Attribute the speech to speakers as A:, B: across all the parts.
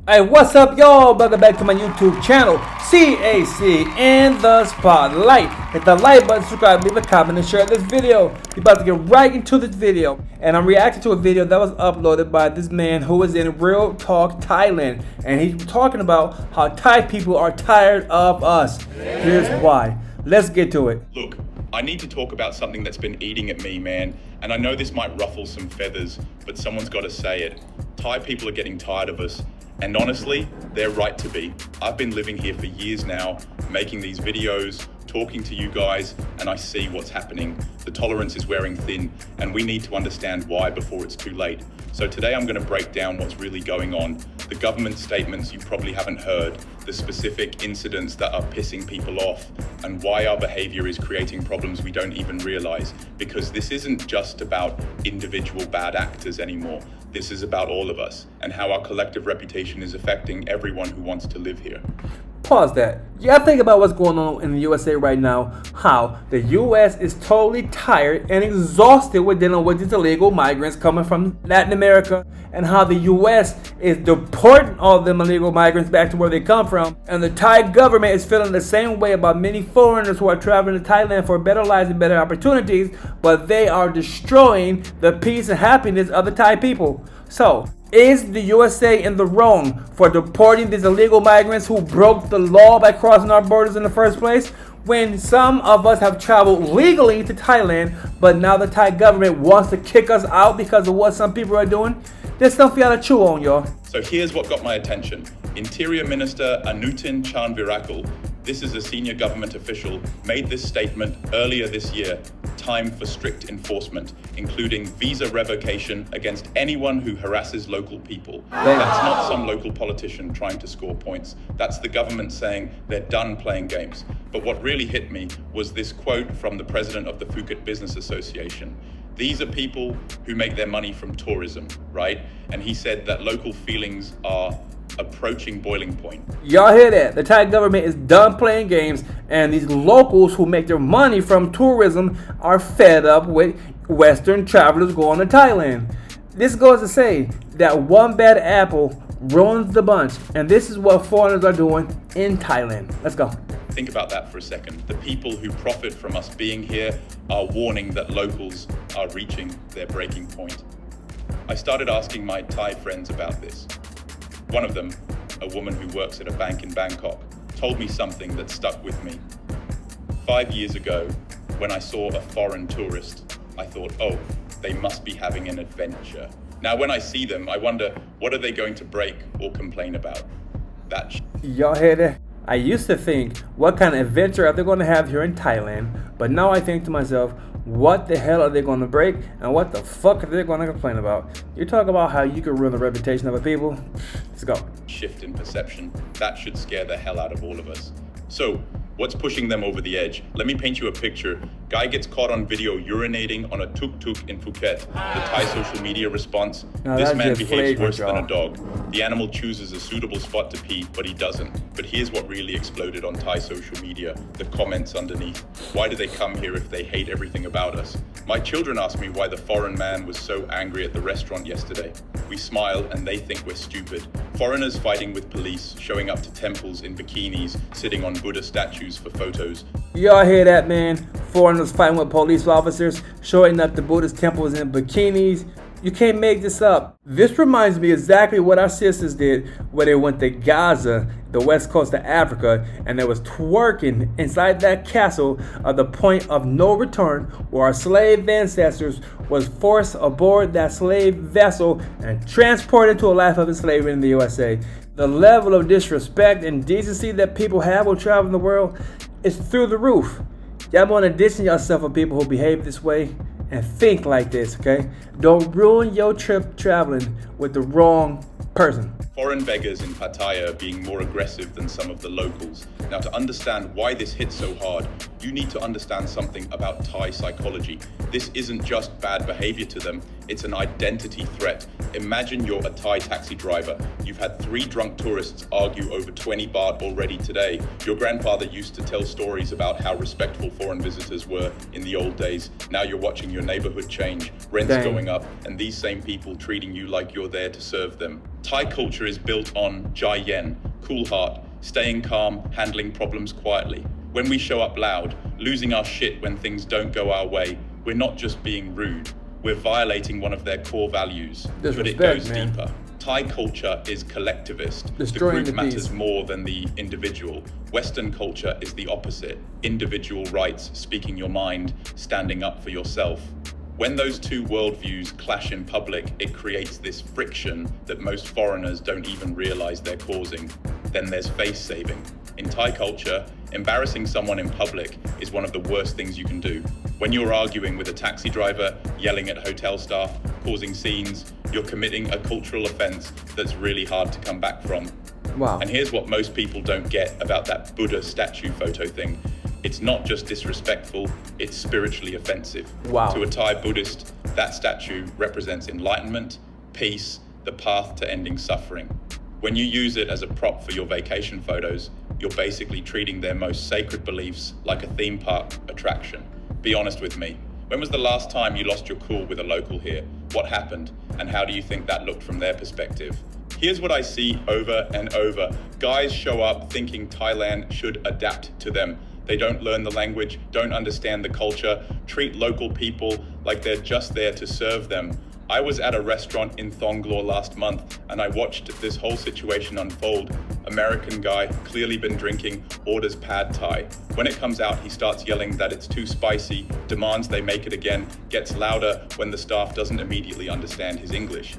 A: Hey, what's up, y'all? Welcome back to my YouTube channel, CAC in the Spotlight. Hit the like button, subscribe, leave a comment, and share this video. We're about to get right into this video, and I'm reacting to a video that was uploaded by this man who is in Real Talk Thailand, and he's talking about how Thai people are tired of us. Here's why. Let's get to it.
B: Look, I need to talk about something that's been eating at me, man. And I know this might ruffle some feathers, but someone's got to say it. Thai people are getting tired of us. And honestly, they're right to be. I've been living here for years now, making these videos, talking to you guys, and I see what's happening. The tolerance is wearing thin, and we need to understand why before it's too late. So today I'm going to break down what's really going on, the government statements you probably haven't heard, the specific incidents that are pissing people off, and why our behavior is creating problems we don't even realize. Because this isn't just about individual bad actors anymore. This is about all of us, and how our collective reputation is affecting everyone who wants to live here.
A: Pause that. Yeah, think about what's going on in the USA right now. How the US is totally tired and exhausted with dealing with these illegal migrants coming from Latin America, and how the US is deporting all of them illegal migrants back to where they come from. And the Thai government is feeling the same way about many foreigners who are traveling to Thailand for better lives and better opportunities, but they are destroying the peace and happiness of the Thai people. So, is the USA in the wrong for deporting these illegal migrants who broke the law by crossing our borders in the first place? When some of us have traveled legally to Thailand, but now the Thai government wants to kick us out because of what some people are doing? There's something you gotta chew on, y'all.
B: So here's what got my attention. Interior Minister Anutin Charnvirakul, this is a senior government official, made this statement earlier this year. Time for strict enforcement, including visa revocation against anyone who harasses local people. That's not some local politician trying to score points. That's the government saying they're done playing games. But what really hit me was this quote from the president of the Phuket Business Association. These are people who make their money from tourism, right? And he said that local feelings are approaching boiling point.
A: Y'all hear that? The Thai government is done playing games, and these locals who make their money from tourism are fed up with Western travelers going to Thailand. This goes to say that one bad apple ruins the bunch, and this is what foreigners are doing in Thailand. Let's go.
B: Think about that for a second. The people who profit from us being here are warning that locals are reaching their breaking point. I started asking my Thai friends about this. One of them, a woman who works at a bank in Bangkok, told me something that stuck with me. 5 years ago, when I saw a foreign tourist, I thought, oh, they must be having an adventure. Now, when I see them, I wonder, what are they going to break or complain about? That
A: Y'all hear that? I used to think, what kind of adventure are they going to have here in Thailand? But now I think to myself, what the hell are they going to break? And what the fuck are they going to complain about? You talk about how you can ruin the reputation of a people? Let's go.
B: shift in perception, that should scare the hell out of all of us. So, what's pushing them over the edge? Let me paint you a picture. Guy gets caught on video urinating on a tuk-tuk in Phuket. The Thai social media response, this man behaves worse than a dog. The animal chooses a suitable spot to pee, but he doesn't. But here's what really exploded on Thai social media, the comments underneath. Why do they come here if they hate everything about us? My children ask me why the foreign man was so angry at the restaurant yesterday. We smile and they think we're stupid. Foreigners fighting with police, showing up to temples in bikinis, sitting on Buddha statues for photos.
A: Y'all hear that, man? Foreigners fighting with police officers, showing up to Buddhist temples in bikinis. You can't make this up. This reminds me exactly what our sisters did when they went to Gaza, the west coast of Africa, and they was twerking inside that castle of the point of no return, where our slave ancestors was forced aboard that slave vessel and transported to a life of slavery in the USA. The level of disrespect and decency that people have when traveling the world is through the roof. Y'all want to distance yourself from people who behave this way and think like this, okay? Don't ruin your trip traveling with the wrong person.
B: Foreign beggars in Pattaya are being more aggressive than some of the locals. Now, to understand why this hits so hard, you need to understand something about Thai psychology. This isn't just bad behavior to them, it's an identity threat. Imagine you're a Thai taxi driver. You've had 3 drunk tourists argue over 20 baht already today. Your grandfather used to tell stories about how respectful foreign visitors were in the old days. Now you're watching your neighborhood change, rents going up, and these same people treating you like you're there to serve them. Thai culture is built on Jai Yen, cool heart, staying calm, handling problems quietly. When we show up loud, losing our shit when things don't go our way, we're not just being rude, we're violating one of their core values. But it goes deeper. Thai culture is collectivist.
A: Destroying
B: the group matters
A: peace.
B: more than the individual. Western culture is the opposite. Individual rights, speaking your mind, standing up for yourself. When those two worldviews clash in public, it creates this friction that most foreigners don't even realize they're causing. Then there's face saving. In Thai culture, embarrassing someone in public is one of the worst things you can do. When you're arguing with a taxi driver, yelling at hotel staff, causing scenes, you're committing a cultural offense that's really hard to come back from.
A: Wow.
B: And here's what most people don't get about that Buddha statue photo thing. It's not just disrespectful, it's spiritually offensive.
A: Wow.
B: To a Thai Buddhist, that statue represents enlightenment, peace, the path to ending suffering. When you use it as a prop for your vacation photos, you're basically treating their most sacred beliefs like a theme park attraction. Be honest with me. When was the last time you lost your cool with a local here? What happened? And how do you think that looked from their perspective? Here's what I see over and over. Guys show up thinking Thailand should adapt to them. They don't learn the language, don't understand the culture, treat local people like they're just there to serve them. I was at a restaurant in Thonglor last month and I watched this whole situation unfold. American guy, clearly been drinking, orders pad Thai. When it comes out, he starts yelling that it's too spicy, demands they make it again, gets louder when the staff doesn't immediately understand his English.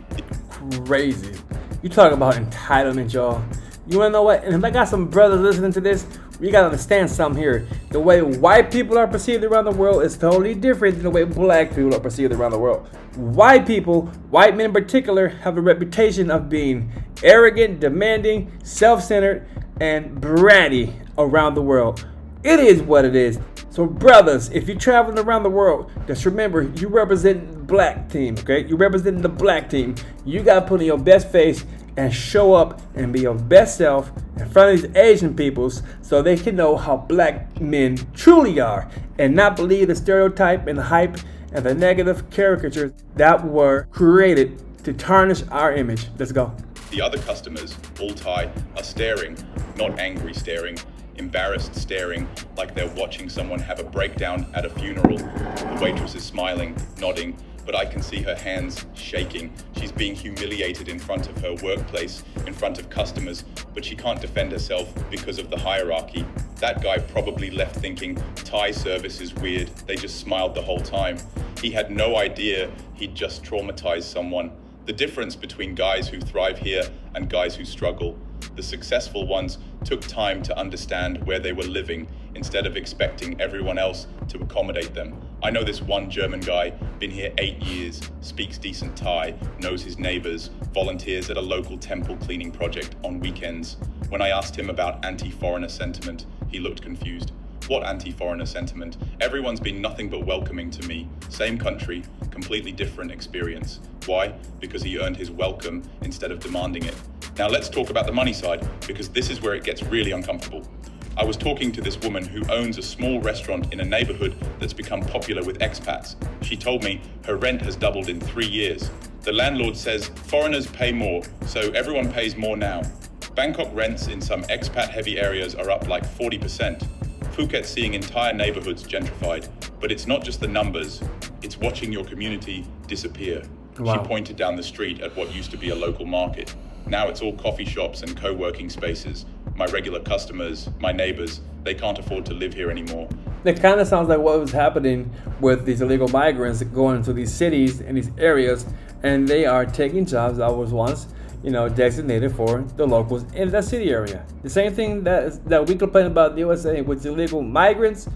A: Crazy. You talk about entitlement, y'all. You wanna know what? And if I got some brothers listening to this, we gotta understand something here. The way white people are perceived around the world is totally different than the way black people are perceived around the world. White people, white men in particular, have a reputation of being arrogant, demanding, self-centered, and bratty around the world. It is what it is. So brothers, if you're traveling around the world, just remember, you represent the black team, okay? You represent the black team. You gotta put in your best face and show up and be your best self in front of these Asian peoples so they can know how black men truly are and not believe the stereotype and the hype and the negative caricatures that were created to tarnish our image. Let's go.
B: The other customers, all Thai, are staring, not angry staring, embarrassed staring, like they're watching someone have a breakdown at a funeral. The waitress is smiling, nodding, but I can see her hands shaking. She's being humiliated in front of her workplace, in front of customers, but she can't defend herself because of the hierarchy. That guy probably left thinking Thai service is weird. They just smiled the whole time. He had no idea he'd just traumatized someone. The difference between guys who thrive here and guys who struggle. The successful ones took time to understand where they were living instead of expecting everyone else to accommodate them. I know this one German guy, been here 8 years, speaks decent Thai, knows his neighbors, volunteers at a local temple cleaning project on weekends. When I asked him about anti-foreigner sentiment, he looked confused. What anti-foreigner sentiment? Everyone's been nothing but welcoming to me. Same country, completely different experience. Why? Because he earned his welcome instead of demanding it. Now let's talk about the money side, because this is where it gets really uncomfortable. I was talking to this woman who owns a small restaurant in a neighborhood that's become popular with expats. She told me her rent has doubled in 3 years. The landlord says foreigners pay more, so everyone pays more now. Bangkok rents in some expat-heavy areas are up like 40%. Phuket's seeing entire neighborhoods gentrified, but it's not just the numbers, it's watching your community disappear.
A: Wow.
B: She pointed down the street at what used to be a local market. Now it's all coffee shops and co-working spaces. My regular customers, my neighbors, they can't afford to live here anymore.
A: It kind of sounds like what was happening with these illegal migrants going into these cities and these areas, and they are taking jobs that was once, designated for the locals in that city area. The same thing that we complain about the USA with illegal migrants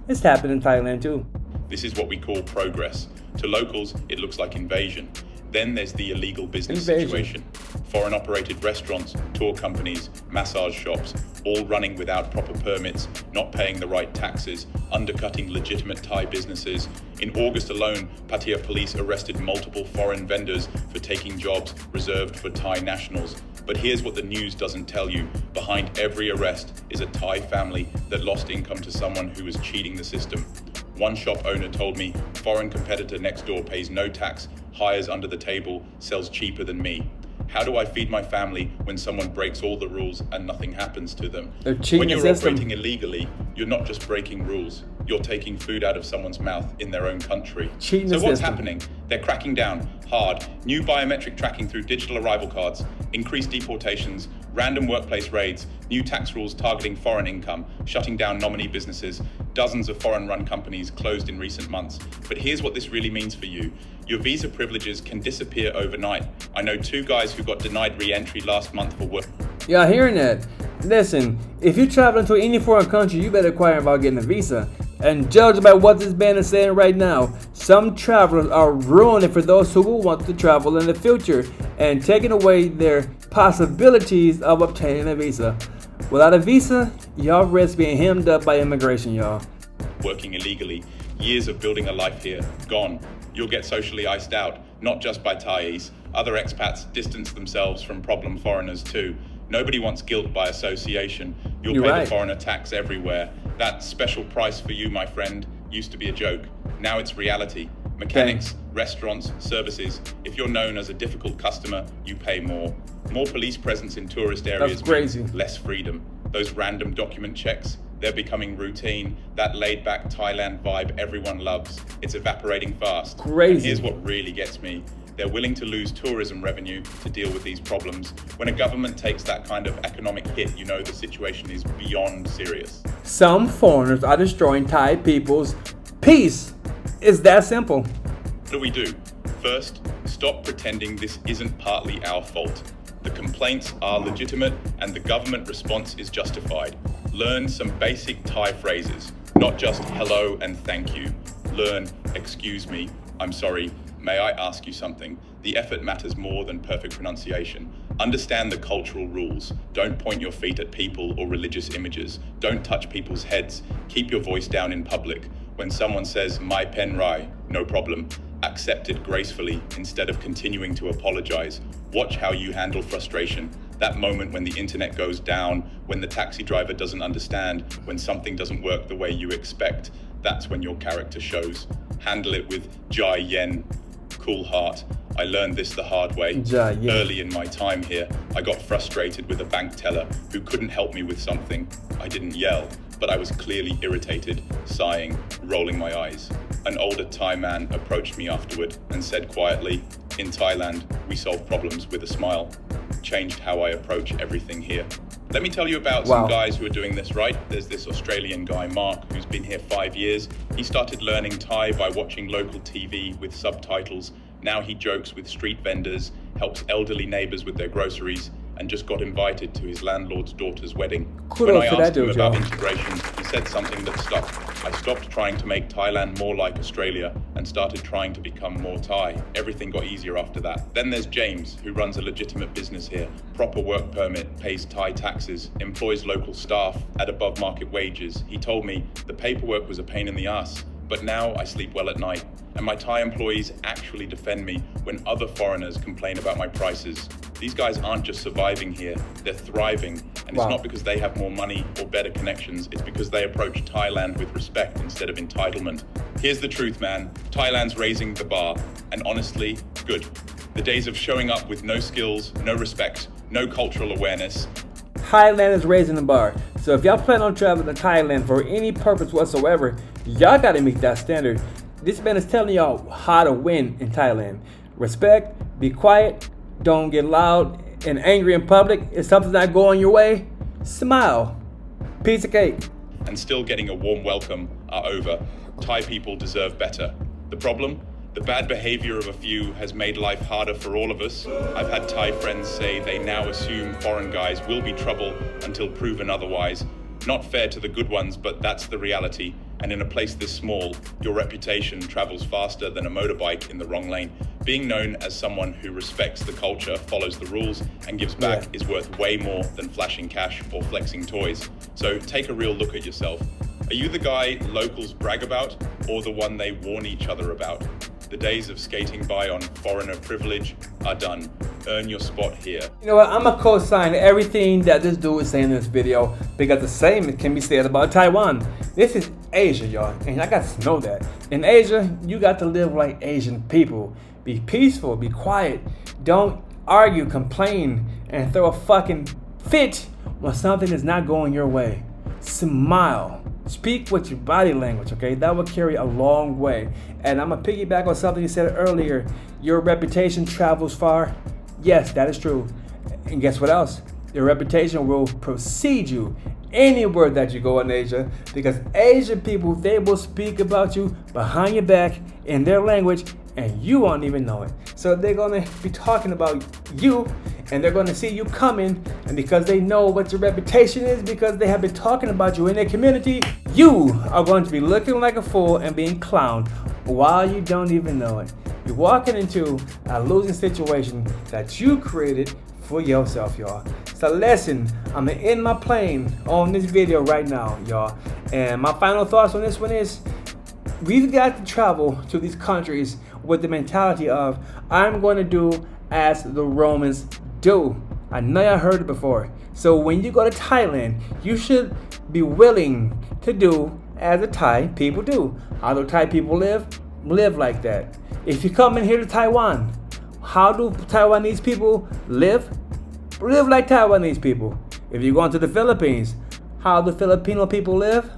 A: is happening in Thailand too.
B: This is what we call progress. To locals, it looks like invasion. Then there's the illegal business situation. Foreign operated restaurants, tour companies, massage shops, all running without proper permits, not paying the right taxes, undercutting legitimate Thai businesses. In August alone, Pattaya police arrested multiple foreign vendors for taking jobs reserved for Thai nationals. But here's what the news doesn't tell you. Behind every arrest is a Thai family that lost income to someone who was cheating the system. One shop owner told me, foreign competitor next door pays no tax, hires under the table, sells cheaper than me. How do I feed my family when someone breaks all the rules and nothing happens to them? When you're operating illegally, you're not just breaking rules, you're taking food out of someone's mouth in their own country. So what's happening? They're cracking down hard. New biometric tracking through digital arrival cards, increased deportations, random workplace raids, new tax rules targeting foreign income, shutting down nominee businesses, dozens of foreign-run companies closed in recent months. But here's what this really means for you. Your visa privileges can disappear overnight. I know 2 guys who got denied re-entry last month for work.
A: Y'all hearing that? Listen, if you're traveling to any foreign country, you better inquire about getting a visa. And judging by what this ban is saying right now, some travelers are ruining it for those who will want to travel in the future and taking away their possibilities of obtaining a visa. Without a visa, y'all risk being hemmed up by immigration, y'all.
B: Working illegally, years of building a life here, gone. You'll get socially iced out, not just by Thais. Other expats distance themselves from problem foreigners too. Nobody wants guilt by association. You'll pay the foreigner tax everywhere. That special price for you, my friend, used to be a joke. Now it's reality. Mechanics, restaurants, services. If you're known as a difficult customer, you pay more. More police presence in tourist areas means less freedom. Those random document checks, they're becoming routine. That laid-back Thailand vibe everyone loves. It's evaporating fast. And here's what really gets me. They're willing to lose tourism revenue to deal with these problems. When a government takes that kind of economic hit, you know the situation is beyond serious.
A: Some foreigners are destroying Thai people's peace. It's that simple.
B: What do? First, stop pretending this isn't partly our fault. The complaints are legitimate and the government response is justified. Learn some basic Thai phrases, not just hello and thank you. Learn, excuse me, I'm sorry, may I ask you something? The effort matters more than perfect pronunciation. Understand the cultural rules. Don't point your feet at people or religious images. Don't touch people's heads. Keep your voice down in public. When someone says, my pen rai, no problem, accept it gracefully instead of continuing to apologize. Watch how you handle frustration. That moment when the internet goes down, when the taxi driver doesn't understand, when something doesn't work the way you expect, that's when your character shows. Handle it with Jai Yen, cool heart. I learned this the hard way. Early in my time here, I got frustrated with a bank teller who couldn't help me with something. I didn't yell, but I was clearly irritated, sighing, rolling my eyes. An older Thai man approached me afterward and said quietly, in Thailand, we solve problems with a smile. Changed how I approach everything here. Let me tell you about some guys who are doing this right. There's this Australian guy, Mark, who's been here 5 years. He started learning Thai by watching local TV with subtitles. Now he jokes with street vendors, helps elderly neighbors with their groceries, and just got invited to his landlord's daughter's wedding. When I asked him about integration, he said something that stuck. I stopped trying to make Thailand more like Australia and started trying to become more Thai. Everything got easier after that. Then there's James, who runs a legitimate business here, proper work permit, pays Thai taxes, employs local staff at above market wages. He told me the paperwork was a pain in the ass, but now I sleep well at night. And my Thai employees actually defend me when other foreigners complain about my prices. These guys aren't just surviving here, they're thriving. And it's not because they have more money or better connections, it's because they approach Thailand with respect instead of entitlement. Here's the truth, man. Thailand's raising the bar. And honestly, good. The days of showing up with no skills, no respect, no cultural awareness.
A: Thailand is raising the bar. So if y'all plan on traveling to Thailand for any purpose whatsoever, y'all gotta meet that standard. This man is telling y'all how to win in Thailand. Respect, be quiet, don't get loud and angry in public. If something's not going your way, smile. Piece of cake.
B: And still getting a warm welcome are over. Thai people deserve better. The problem? The bad behavior of a few has made life harder for all of us. I've had Thai friends say they now assume foreign guys will be trouble until proven otherwise. Not fair to the good ones, but that's the reality. And in a place this small, your reputation travels faster than a motorbike in the wrong lane. Being known as someone who respects the culture, follows the rules, and gives back is worth way more than flashing cash or flexing toys. So take a real look at yourself. Are you the guy locals brag about, or the one they warn each other about? The days of skating by on foreigner privilege are done. earn your spot here.
A: You know what? I'm gonna co-sign everything that this dude is saying in this video because the same can be said about Taiwan. This is Asia, y'all, and I got to know that. In Asia, you got to live like Asian people. Be peaceful, be quiet. Don't argue, complain, and throw a fucking fit when something is not going your way. Smile. Speak with your body language, okay? That will carry a long way. And I'm gonna piggyback on something you said earlier. Your reputation travels far. Yes, that is true. And guess what else? Your reputation will precede you anywhere that you go in Asia, because Asian people, they will speak about you behind your back in their language and you won't even know it. So they're gonna be talking about you and they're gonna see you coming, and because they know what your reputation is, because they have been talking about you in their community, you are going to be looking like a fool and being clowned while you don't even know it. You're walking into a losing situation that you created for yourself, y'all. So listen, I'm gonna end my plane on this video right now, y'all. And my final thoughts on this one is, we've got to travel to these countries with the mentality of, I'm going to do as the Romans do. I know I heard it before. So when you go to Thailand, you should be willing to do as the Thai people do. How do Thai people live? Live like that. If you come in here to Taiwan, how do Taiwanese people live? Live like Taiwanese people. If you go into the Philippines, how do Filipino people live?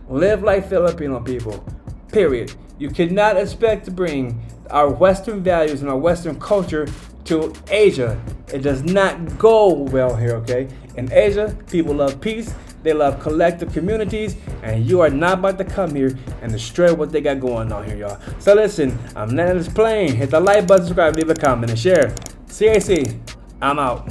A: Live like Filipino people. Period. You cannot expect to bring our Western values and our Western culture to Asia. It does not go well here, okay? In Asia, people love peace. They love collective communities, and you are not about to come here and destroy what they got going on here, y'all. So listen, I'm landing this plane. Hit the like button, subscribe, leave a comment, and share. CAC, I'm out.